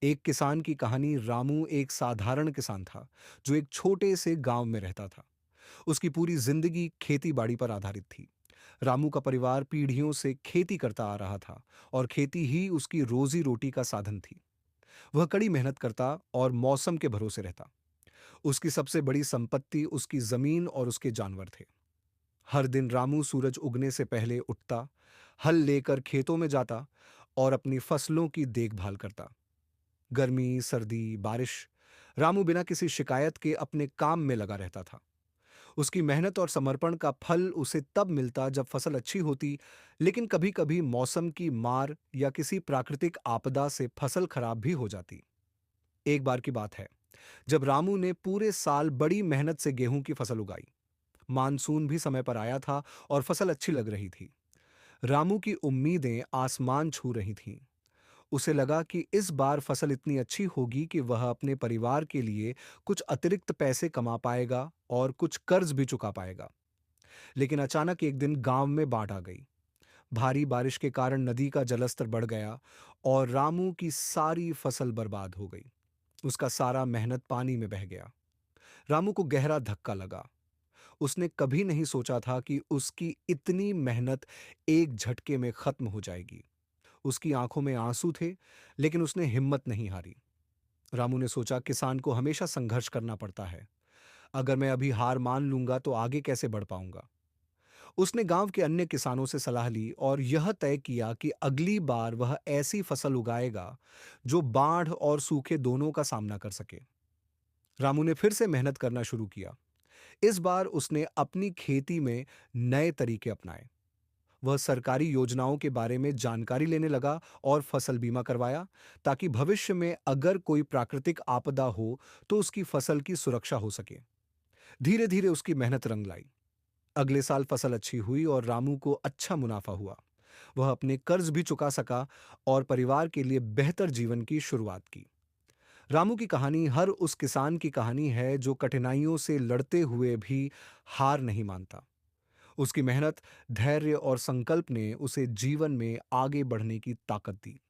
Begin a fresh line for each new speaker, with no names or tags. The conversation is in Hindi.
एक किसान की कहानी। रामू एक साधारण किसान था जो एक छोटे से गांव में रहता था। उसकी पूरी जिंदगी खेती बाड़ी पर आधारित थी। रामू का परिवार पीढ़ियों से खेती करता आ रहा था और खेती ही उसकी रोजी रोटी का साधन थी। वह कड़ी मेहनत करता और मौसम के भरोसे रहता। उसकी सबसे बड़ी संपत्ति उसकी जमीन और उसके जानवर थे। हर दिन रामू सूरज उगने से पहले उठता, हल लेकर खेतों में जाता और अपनी फसलों की देखभाल करता। गर्मी, सर्दी, बारिश, रामू बिना किसी शिकायत के अपने काम में लगा रहता था। उसकी मेहनत और समर्पण का फल उसे तब मिलता जब फसल अच्छी होती, लेकिन कभी-कभी मौसम की मार या किसी प्राकृतिक आपदा से फसल खराब भी हो जाती। एक बार की बात है, जब रामू ने पूरे साल बड़ी मेहनत से गेहूं की फसल उगाई। मानसून भी समय पर आया था और फसल अच्छी लग रही थी। रामू की उम्मीदें आसमान छू रही थीं। उसे लगा कि इस बार फसल इतनी अच्छी होगी कि वह अपने परिवार के लिए कुछ अतिरिक्त पैसे कमा पाएगा और कुछ कर्ज भी चुका पाएगा। लेकिन अचानक एक दिन गांव में बाढ़ आ गई। भारी बारिश के कारण नदी का जलस्तर बढ़ गया और रामू की सारी फसल बर्बाद हो गई। उसका सारा मेहनत पानी में बह गया। रामू को गहरा धक्का लगा। उसने कभी नहीं सोचा था कि उसकी इतनी मेहनत एक झटके में खत्म हो जाएगी। उसकी आंखों में आंसू थे, लेकिन उसने हिम्मत नहीं हारी। रामू ने सोचा, किसान को हमेशा संघर्ष करना पड़ता है। अगर मैं अभी हार मान लूंगा तो आगे कैसे बढ़ पाऊंगा। उसने गांव के अन्य किसानों से सलाह ली और यह तय किया कि अगली बार वह ऐसी फसल उगाएगा जो बाढ़ और सूखे दोनों का सामना कर सके। रामू ने फिर से मेहनत करना शुरू किया। इस बार उसने अपनी खेती में नए तरीके अपनाए। वह सरकारी योजनाओं के बारे में जानकारी लेने लगा और फसल बीमा करवाया, ताकि भविष्य में अगर कोई प्राकृतिक आपदा हो तो उसकी फसल की सुरक्षा हो सके। धीरे धीरे उसकी मेहनत रंग लाई। अगले साल फसल अच्छी हुई और रामू को अच्छा मुनाफा हुआ। वह अपने कर्ज भी चुका सका और परिवार के लिए बेहतर जीवन की शुरुआत की। रामू की कहानी हर उस किसान की कहानी है जो कठिनाइयों से लड़ते हुए भी हार नहीं मानता। उसकी मेहनत, धैर्य और संकल्प ने उसे जीवन में आगे बढ़ने की ताकत दी।